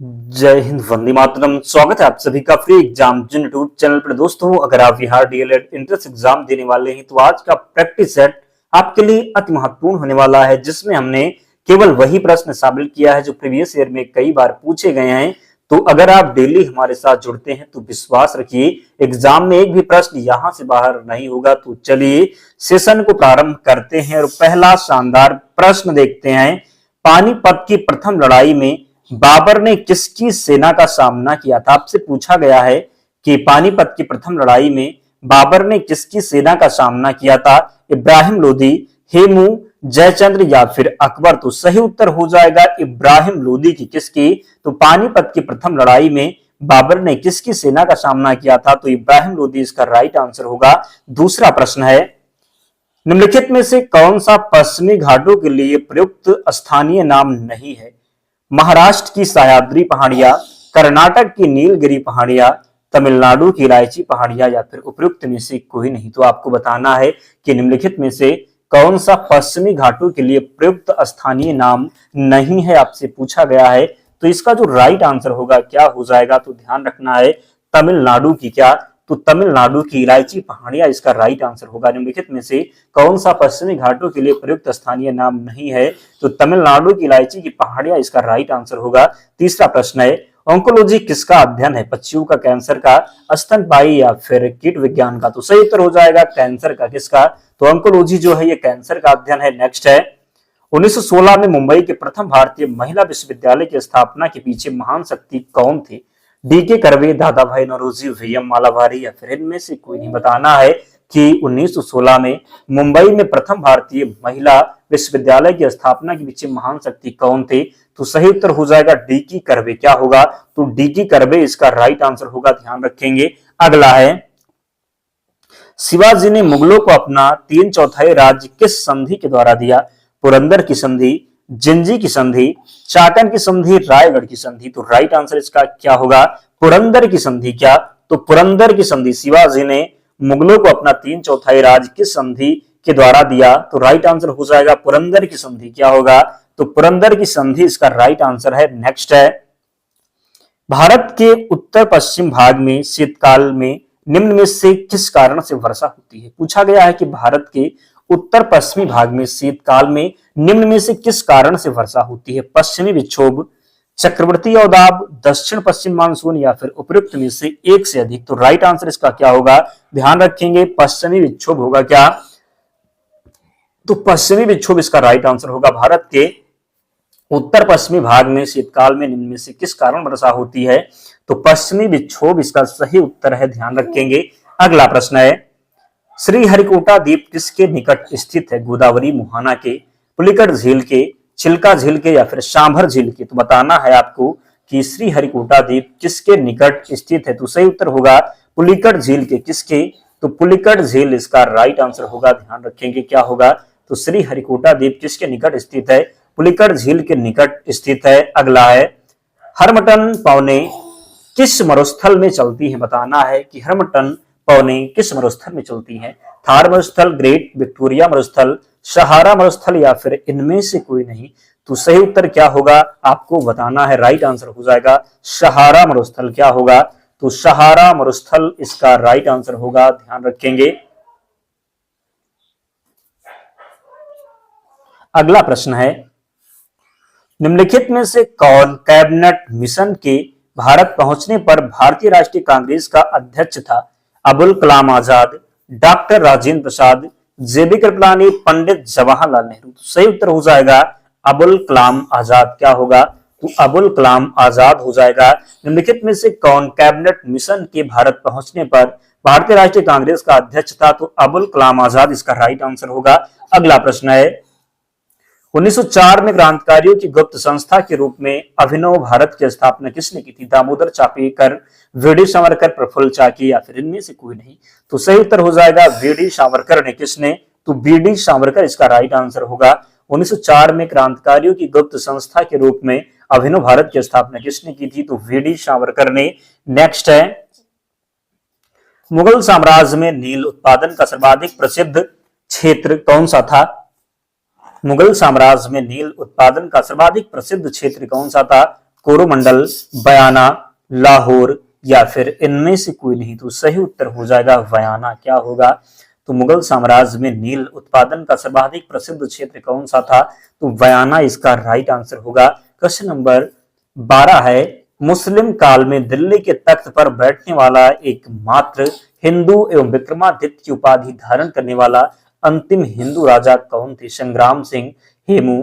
जय हिंद, वंदे मातरम। स्वागत है आप सभी का फ्री एग्जाम जिन यूट्यूब चैनल पर। दोस्तों, अगर आप बिहार डीएलएड एंट्रेंस एग्जाम देने वाले हैं तो आज का प्रैक्टिस सेट आपके लिए अति महत्वपूर्ण होने वाला है, जिसमें हमने केवल वही प्रश्न शामिल किया है जो प्रीवियस ईयर में कई बार पूछे गए हैं। तो अगर आप डेली हमारे साथ जुड़ते हैं तो विश्वास रखिए एग्जाम में एक भी प्रश्न यहां से बाहर नहीं होगा। तो चलिए सेशन को प्रारंभ करते हैं और पहला शानदार प्रश्न देखते हैं। पानीपत की प्रथम लड़ाई में बाबर ने किसकी सेना का सामना किया था? आपसे पूछा गया है कि पानीपत की प्रथम लड़ाई में बाबर ने किसकी सेना का सामना किया था? इब्राहिम लोदी, हेमू, जयचंद्र या फिर अकबर? तो सही उत्तर हो जाएगा इब्राहिम लोदी की। किसकी? तो पानीपत की प्रथम लड़ाई में बाबर ने किसकी सेना का सामना किया था? तो इब्राहिम लोदी इसका राइट आंसर होगा। दूसरा प्रश्न है, निम्नलिखित में से कौन सा पश्चिमी घाटों के लिए प्रयुक्त स्थानीय नाम नहीं है? महाराष्ट्र की सह्याद्री पहाड़ियां, कर्नाटक की नीलगिरी पहाड़ियां, तमिलनाडु की इलायची पहाड़ियां या फिर उपयुक्त में से कोई नहीं। तो आपको बताना है कि निम्नलिखित में से कौन सा पश्चिमी घाटों के लिए प्रयुक्त स्थानीय नाम नहीं है, आपसे पूछा गया है। तो इसका जो राइट आंसर होगा क्या हो जाएगा? तो ध्यान रखना है तमिलनाडु की। क्या? तो तमिलनाडु की इलायची पहाड़ियां इसका राइट आंसर होगा। निम्नलिखित में से कौन सा पश्चिमी घाटों के लिए प्रयुक्त स्थानीय नाम नहीं है? तो तमिलनाडु की इलायची की पहाड़ियां इसका राइट आंसर होगा। तीसरा प्रश्न है, ऑन्कोलॉजी किसका अध्ययन है? पक्षियों का, कैंसर का, स्तनपायी या फिर कीट विज्ञान का? तो सही उत्तर हो जाएगा कैंसर का। किसका? तो ऑन्कोलॉजी जो है ये कैंसर का अध्ययन है। नेक्स्ट है, 1916 में मुंबई के प्रथम भारतीय महिला विश्वविद्यालय की स्थापना के पीछे महान शक्ति कौन थे? डीके कर्वे, दादा भाई नौरोजी, वीएम मालावारी या फिर इनमें से कोई नहीं। बताना है कि 1916 में मुंबई में प्रथम भारतीय महिला विश्वविद्यालय की स्थापना के पीछे महान शक्ति कौन थे? तो सही उत्तर हो जाएगा डीके कर्वे। क्या होगा? तो डीके कर्वे इसका राइट आंसर होगा। ध्यान रखेंगे। अगला है, शिवाजी ने मुगलों को अपना 3/4 राज्य किस संधि के द्वारा दिया? पुरंदर की संधि, जिंजी की संधि, चाकन की संधि, रायगढ़ की संधि? तो राइट आंसर इसका क्या होगा? पुरंदर की संधि। क्या? तो पुरंदर की संधि। शिवाजी ने मुगलों को अपना 3/4 राज्य किस संधि के द्वारा दिया? तो राइट आंसर हो जाएगा पुरंदर की संधि। क्या होगा? तो पुरंदर की संधि इसका राइट आंसर है। नेक्स्ट है, भारत के उत्तर पश्चिम भाग में शीतकाल में निम्न में से किस कारण से वर्षा होती है? पूछा गया है कि भारत के उत्तर पश्चिमी भाग में शीतकाल में निम्न में से किस कारण से वर्षा होती है? पश्चिमी विक्षोभ, चक्रवर्ती अवदाब, दक्षिण पश्चिम मानसून या फिर उपयुक्त में से एक से अधिक? तो राइट आंसर इसका क्या होगा? ध्यान रखेंगे पश्चिमी विक्षोभ होगा। क्या? तो पश्चिमी विक्षोभ इसका राइट आंसर होगा। भारत के उत्तर पश्चिमी भाग में शीतकाल में निम्न में से किस कारण वर्षा होती है? तो पश्चिमी विक्षोभ इसका सही उत्तर है। ध्यान रखेंगे। अगला प्रश्न है, श्रीहरिकोटा द्वीप किसके निकट स्थित है? गोदावरी, मुहाना के, पुलिकट झील के, चिल्का झील के या फिर सांभर झील के? तो बताना है आपको कि श्रीहरिकोटा द्वीप किसके निकट स्थित है? तो सही उत्तर होगा पुलिकट झील के। किसके? तो पुलिकट झील इसका राइट आंसर होगा। ध्यान रखेंगे। क्या होगा? तो श्रीहरिकोटा द्वीप किसके निकट स्थित है? पुलिकट झील के निकट स्थित है। अगला है, हरमटन पौने किस मरुस्थल में चलती है? बताना है कि हरमटन पौने किस मरुस्थल में चलती है? थार मरुस्थल, ग्रेट विक्टोरिया मरुस्थल, सहारा मरुस्थल या फिर इनमें से कोई नहीं? तो सही उत्तर क्या होगा? आपको बताना है। राइट आंसर हो जाएगा सहारा मरुस्थल। क्या होगा? तो सहारा मरुस्थल इसका राइट आंसर होगा। ध्यान रखेंगे। अगला प्रश्न है, निम्नलिखित में से कौन कैबिनेट मिशन के भारत पहुंचने पर भारतीय राष्ट्रीय कांग्रेस का अध्यक्ष था? अबुल कलाम आजाद, डॉक्टर राजेंद्र प्रसाद, जेबी कृपलानी, पंडित जवाहरलाल नेहरू? तो सही उत्तर हो जाएगा अबुल कलाम आजाद। क्या होगा? तो अबुल कलाम आजाद हो जाएगा। निम्नलिखित में से कौन कैबिनेट मिशन के भारत पहुंचने पर भारतीय राष्ट्रीय कांग्रेस का अध्यक्ष था? तो अबुल कलाम आजाद इसका राइट आंसर होगा। अगला प्रश्न है, 1904 में क्रांतिकारियों की गुप्त संस्था के रूप में अभिनव भारत की स्थापना किसने की थी? दामोदर चापेकर, वीडी सावरकर, प्रफुल्ल चाकी या फिर इनमें से कोई नहीं? तो सही उत्तर हो जाएगा वीडी सावरकर ने। किसने? तो वीडी सावरकर इसका राइट आंसर होगा। 1904 में क्रांतिकारियों की गुप्त संस्था के रूप में अभिनव भारत की स्थापना किसने की थी? तो वीडी सावरकर ने। नेक्स्ट है, मुगल साम्राज्य में नील उत्पादन का सर्वाधिक प्रसिद्ध क्षेत्र कौन सा था? मुगल साम्राज्य में नील उत्पादन का सर्वाधिक प्रसिद्ध क्षेत्र कौन सा था? कोरोमंडल, बयाना, लाहौर या फिर इनमें से कोई नहीं। तो सही उत्तर हो जाएगा बयाना। क्या होगा? तो मुगल साम्राज्य में नील उत्पादन का सर्वाधिक प्रसिद्ध क्षेत्र कौन सा था? तो बयाना इसका राइट आंसर होगा। क्वेश्चन नंबर 12 है, मुस्लिम काल में दिल्ली के तख्त पर बैठने वाला एकमात्र हिंदू एवं विक्रमादित्य की उपाधि धारण करने वाला अंतिम हिंदू राजा कौन थे? संग्राम सिंह, हेमू,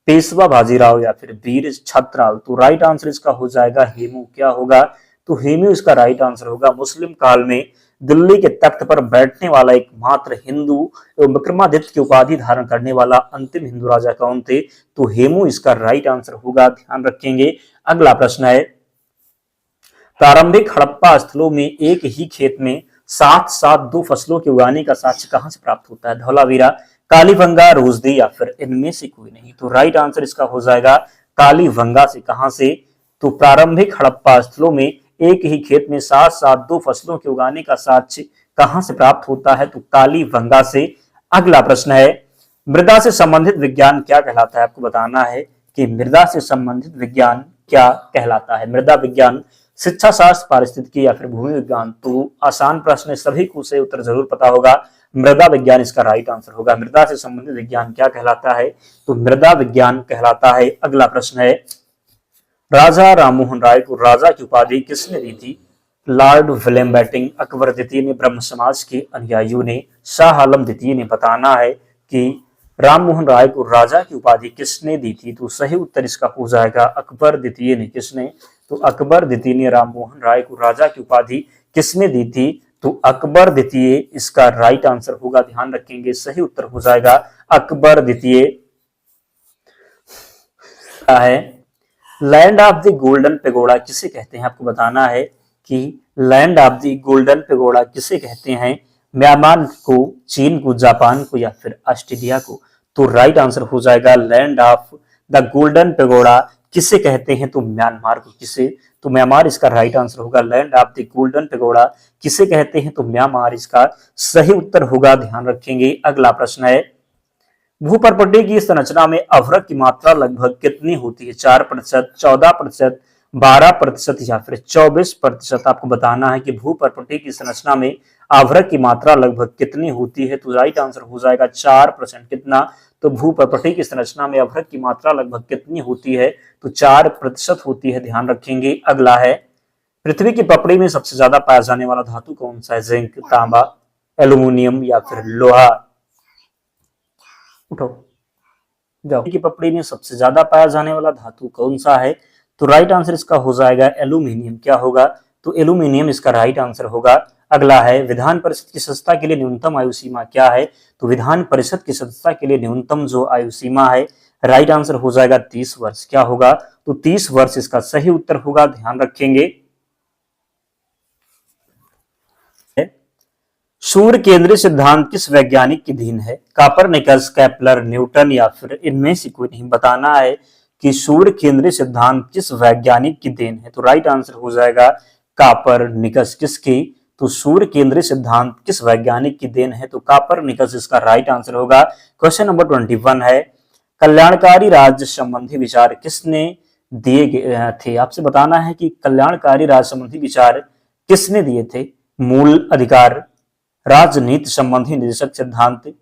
पेशवा बाजीराव या फिर वीर छत्रसाल। तो राइट आंसर इसका हो जाएगा हेमू। क्या होगा? तो हेमू इसका राइट आंसर होगा। मुस्लिम काल में दिल्ली के तख्त पर बैठने वाला एकमात्र हिंदू एवं विक्रमादित्य की उपाधि धारण करने वाला अंतिम हिंदू राजा कौन थे? तो हेमू इसका राइट आंसर होगा, ध्यान रखेंगे। अगला प्रश्न है, प्रारंभिक हड़प्पा स्थलों में एक ही खेत में साथ साथ दो फसलों के उगाने का साक्ष्य कहां से प्राप्त होता है? धौलावीरा, कालीबंगा, रोजदी या फिर इनमें से कोई नहीं। तो राइट आंसर इसका हो जाएगा कालीबंगा से। कहां से? तो प्रारंभिक हड़प्पा स्थलों में एक ही खेत में साथ साथ दो फसलों के उगाने का साक्ष्य कहां से प्राप्त होता है? तो कालीबंगा से। अगला प्रश्न है, मृदा से संबंधित विज्ञान क्या कहलाता है? आपको बताना है कि मृदा से संबंधित विज्ञान क्या कहलाता है। मृदा विज्ञान, शिक्षा शास्त्र, पारिस्थितिकी या फिर भूमि विज्ञान। तो आसान प्रश्न है, सभी को से उत्तर जरूर पता होगा। मृदा विज्ञान इसका राइट आंसर होगा। मृदा से संबंधित विज्ञान क्या कहलाता है? तो मृदा विज्ञान कहलाता है। अगला प्रश्न है, राजा राममोहन राय को राजा की उपाधि किसने दी थी? लॉर्ड विलियम बेंटिंक, अकबर द्वितीय ने, ब्रह्म समाज के अनुयायियों ने, शाह आलम द्वितीय ने। बताना है कि राममोहन राय को राजा की उपाधि किसने दी थी? तो सही उत्तर इसका हो जाएगा अकबर द्वितीय ने। किसने? तो अकबर द्वितीय ने राममोहन राय को राजा की उपाधि किसने दी थी? तो अकबर द्वितीय इसका राइट आंसर होगा, ध्यान रखेंगे। सही उत्तर हो जाएगा अकबर द्वितीय है। Land of the golden pagoda किसे कहते हैं? आपको बताना है कि land of the golden pagoda किसे कहते हैं? म्यांमार को, चीन को, जापान को या फिर ऑस्ट्रेलिया को। तो राइट आंसर हो जाएगा land of the golden pagoda किसे कहते हैं? तो म्यांमार को। किसे? तो म्यांमार इसका राइट आंसर होगा। Land of the golden pagoda किसे कहते हैं? तो म्यांमार इसका सही उत्तर होगा, ध्यान रखेंगे। अगला प्रश्न है, भूपर्पटी की संरचना में अभ्रक की मात्रा लगभग कितनी होती है? 4%, 14%, 12% या फिर 24%। आपको बताना है कि भूपर्पटी की संरचना में अभ्रक की मात्रा लगभग कितनी होती है? तो राइट आंसर हो जाएगा 4%। कितना? तो भूपर्पटी की संरचना में अभ्रक की मात्रा लगभग कितनी होती है? तो 4% होती है, ध्यान रखेंगे। अगला है, पृथ्वी की पपड़ी में सबसे ज्यादा पाया जाने वाला धातु कौन सा है? जिंक, तांबा, एल्यूमिनियम या फिर लोहा। उठो जाओ। की पपड़ी में सबसे ज्यादा पाया जाने वाला धातु कौन सा है? तो राइट आंसर इसका हो जाएगा एल्यूमिनियम। क्या होगा? तो एल्यूमिनियम इसका राइट आंसर होगा। अगला है, विधान परिषद की सदस्यता के लिए न्यूनतम आयु सीमा क्या है? तो विधान परिषद की सदस्यता के लिए न्यूनतम जो आयु सीमा है, राइट आंसर हो जाएगा 30 वर्ष। क्या होगा? तो 30 वर्ष इसका सही उत्तर होगा, ध्यान रखेंगे। सूर्य केंद्रीय सिद्धांत किस वैज्ञानिक की देन है? कापरनिकस, केपलर, न्यूटन या फिर इनमें से कोई नहीं। बताना है कि सूर्य केंद्रीय सिद्धांत किस वैज्ञानिक की देन है? तो राइट आंसर हो जाएगा कापरनिकस। किसकी? तो सूर्य केंद्रीय सिद्धांत किस वैज्ञानिक की देन है? तो कापरनिकस इसका राइट आंसर होगा। क्वेश्चन नंबर 21 है, कल्याणकारी राज्य संबंधी विचार किसने दिए थे? आपसे बताना है कि कल्याणकारी राज्य संबंधी विचार किसने दिए थे? मूल अधिकार, राजनीति संबंधी निदेशक सिद्धांत,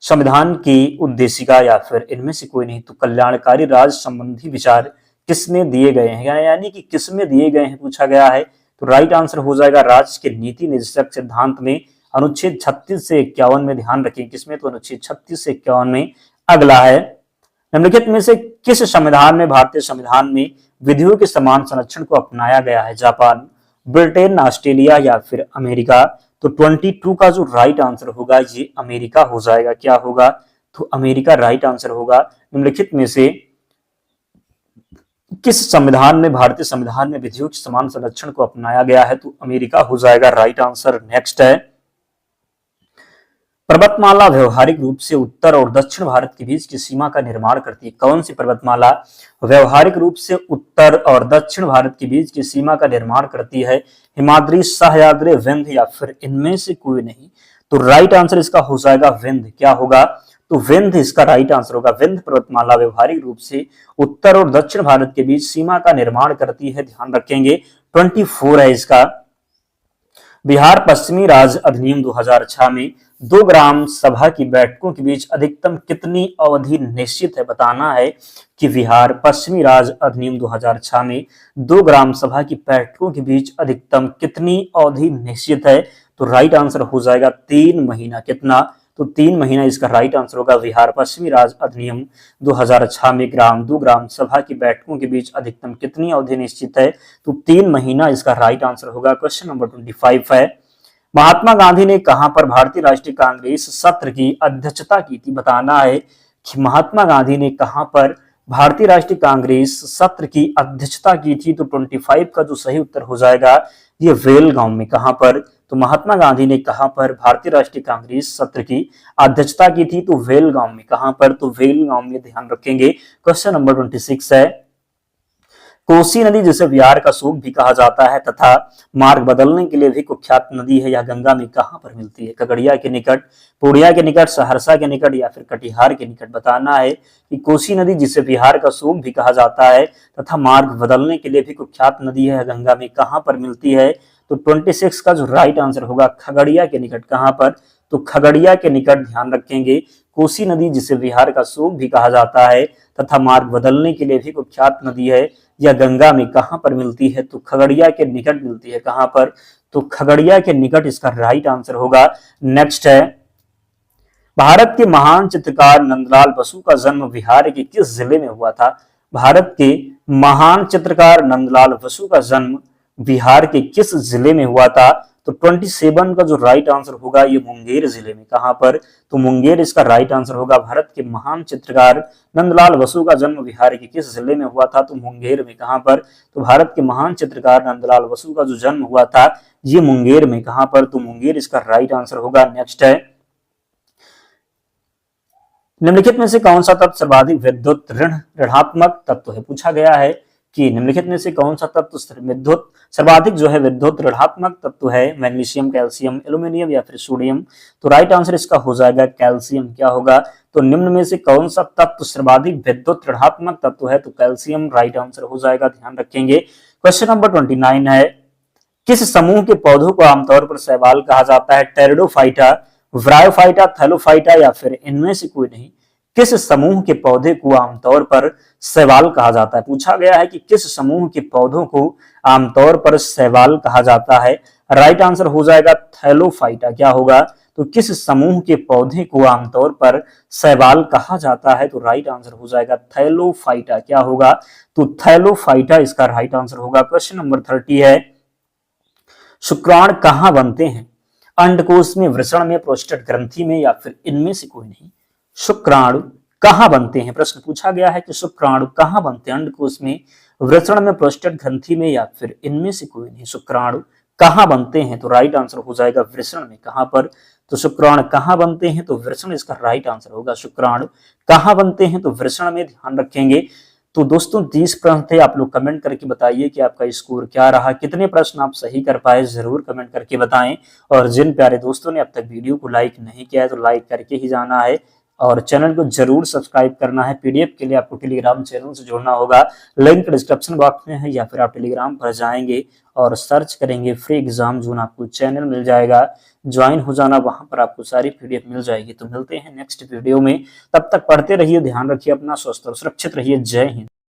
संविधान की उद्देशिका या फिर इनमें से कोई नहीं। तो कल्याणकारी राज्य संबंधी विचार किसने दिए गए हैं, यानी कि किसमें दिए गए हैं पूछा गया है। तो राइट आंसर हो जाएगा राज्य के नीति निदेशक सिद्धांत में, अनुच्छेद 36 से 51 में। ध्यान रखें किसमें? तो अनुच्छेद 36 से 51 में। अगला है, निम्नलिखित में से किस संविधान में, भारतीय संविधान में विधियों के समान संरक्षण को अपनाया गया है? जापान, ब्रिटेन, ऑस्ट्रेलिया या फिर अमेरिका। तो 22 का जो राइट आंसर होगा ये अमेरिका हो जाएगा। क्या होगा? तो अमेरिका राइट आंसर होगा। निम्नलिखित में से किस संविधान में, भारतीय संविधान में विधियों के समान संरक्षण को अपनाया गया है? तो अमेरिका हो जाएगा राइट आंसर। नेक्स्ट है, पर्वतमाला व्यवहारिक रूप से उत्तर और दक्षिण भारत के बीच की सीमा का निर्माण करती है। कौन सी पर्वतमाला व्यवहारिक रूप से उत्तर और दक्षिण भारत के बीच की सीमा का निर्माण करती है? हिमाद्री, सह्याद्री, विंध्य या फिर इनमें से कोई नहीं। तो राइट आंसर इसका हो जाएगा विंध्य। क्या होगा? तो विंध्य इसका राइट आंसर होगा। विंध्य पर्वतमाला व्यवहारिक रूप से उत्तर और दक्षिण भारत के बीच सीमा का निर्माण करती है, ध्यान रखेंगे। 24 है इसका। बिहार पश्चिमी राज्य अधिनियम 2006 में 2 ग्राम सभा की बैठकों के बीच अधिकतम कितनी अवधि निश्चित है, बताना है कि बिहार पश्चिमी राज्य अधिनियम 2006 में 2 ग्राम सभा की बैठकों के बीच अधिकतम कितनी अवधि निश्चित है, तो राइट आंसर हो जाएगा 3 महीना। कितना, तो 3 महीना इसका राइट आंसर होगा। बिहार पश्चिमी राज्य अधिनियम 2006 में 2 ग्राम सभा की बैठकों के बीच अधिकतम कितनी अवधि निश्चित है, तो 3 महीना इसका राइट आंसर होगा। क्वेश्चन नंबर 25 है, महात्मा गांधी ने कहां पर भारतीय राष्ट्रीय कांग्रेस सत्र की अध्यक्षता की थी, बताना है कि महात्मा गांधी ने कहां पर भारतीय राष्ट्रीय कांग्रेस सत्र की अध्यक्षता की थी, तो 25 का जो सही उत्तर हो जाएगा ये वेलगांव में। कहां पर, तो महात्मा गांधी ने कहां पर भारतीय राष्ट्रीय कांग्रेस सत्र की अध्यक्षता की थी, तो वेलगांव में। कहां पर, तो वेलगांव में, ध्यान रखेंगे। क्वेश्चन नंबर 26 है, कोसी नदी जिसे बिहार का सूप भी कहा जाता है तथा मार्ग बदलने के लिए भी कुख्यात नदी है, या गंगा में कहां पर मिलती है? खगड़िया के निकट, पूर्णिया के निकट, सहरसा के निकट, या फिर कटिहार के निकट। बताना है कि कोसी नदी जिसे बिहार का सूप भी कहा जाता है तथा मार्ग बदलने के लिए भी कुख्यात नदी है, गंगा में कहां पर मिलती है, तो 26 का जो राइट आंसर होगा खगड़िया के निकट। कहां पर, तो खगड़िया के निकट, ध्यान रखेंगे। कोसी नदी जिसे बिहार का सूप भी कहा जाता है तथा मार्ग बदलने के लिए भी कुख्यात नदी है, या गंगा में कहां पर मिलती है, तो खगड़िया के निकट मिलती है। कहां पर, तो खगड़िया के निकट इसका राइट आंसर होगा। नेक्स्ट है, भारत के महान चित्रकार नंदलाल बसु का जन्म बिहार के किस जिले में हुआ था? भारत के महान चित्रकार नंदलाल बसु का जन्म बिहार के किस जिले में हुआ था, तो 27 का जो राइट आंसर होगा ये मुंगेर जिले में। कहां पर, तो मुंगेर इसका राइट आंसर होगा। भारत के महान चित्रकार नंदलाल बसु का जन्म बिहार के किस जिले में हुआ था, तो मुंगेर में। कहां पर, तो भारत के महान चित्रकार नंदलाल बसु का जो जन्म हुआ था ये मुंगेर में। कहां पर, तो मुंगेर इसका राइट आंसर होगा। नेक्स्ट है, निम्नलिखित में से कौन सा तत्व सर्वाधिक विद्युत ऋणात्मक तत्व है? पूछा गया है कि निम्नलिखित में से कौन सा तत्व विद्युत सर्वाधिक जो है विद्युत ऋणात्मक तत्व है? मैग्नीशियम, कैल्शियम, एल्यूमिनियम, या फिर सोडियम। तो राइट आंसर इसका हो जाएगा कैल्शियम। क्या होगा, तो निम्न में से कौन सा तत्व सर्वाधिक विद्युत ऋणात्मक तत्व है, तो कैल्शियम राइट आंसर हो जाएगा, ध्यान रखेंगे। क्वेश्चन नंबर 29 है, किस समूह के पौधों को आमतौर पर शैवाल कहा जाता है? टेरिडोफाइटा, ब्रायोफाइटा, थैलोफाइटा, या फिर इनमें से कोई नहीं। किस समूह के पौधे को आमतौर पर शैवाल कहा जाता है? पूछा गया है कि किस समूह के पौधों को आमतौर पर शैवाल कहा जाता है? राइट आंसर हो जाएगा थैलोफाइटा। क्या होगा, तो किस समूह के पौधे को आमतौर पर शैवाल कहा जाता है? तो राइट आंसर हो जाएगा थैलोफाइटा। क्या होगा, तो थैलोफाइटा इसका राइट आंसर होगा। क्वेश्चन नंबर 30 है, शुक्राणु कहां बनते हैं? अंडकोश में, वृषण में, प्रोस्टेट ग्रंथि में, या फिर इनमें से कोई नहीं। शुक्राणु कहां बनते हैं? प्रश्न पूछा गया है कि शुक्राणु कहां बनते हैं? अंडकोश में, वृषण में, प्रोस्टेट ग्रंथि में, या फिर इनमें से कोई नहीं। शुक्राणु कहां बनते हैं? तो राइट आंसर हो जाएगा वृषण में। कहां पर, तो शुक्राणु कहां बनते हैं? तो वृषण इसका राइट आंसर होगा। शुक्राणु कहां बनते हैं? तो वृषण में, ध्यान रखेंगे। तो दोस्तों 30 प्रश्न थे, आप लोग कमेंट करके बताइए कि आपका स्कोर क्या रहा, कितने प्रश्न आप सही कर पाए, जरूर कमेंट करके बताएं। और जिन प्यारे दोस्तों ने अब तक वीडियो को लाइक नहीं किया है तो लाइक करके ही जाना है, और चैनल को जरूर सब्सक्राइब करना है। पीडीएफ के लिए आपको टेलीग्राम चैनल से जुड़ना होगा, लिंक डिस्क्रिप्शन बॉक्स में है, या फिर आप टेलीग्राम पर जाएंगे और सर्च करेंगे फ्री एग्जाम जोन, आपको चैनल मिल जाएगा, ज्वाइन हो जाना, वहां पर आपको सारी पीडीएफ मिल जाएगी। तो मिलते हैं नेक्स्ट वीडियो में, तब तक पढ़ते रहिए, ध्यान रखिए अपना, स्वस्थ और सुरक्षित रहिए। जय हिंद।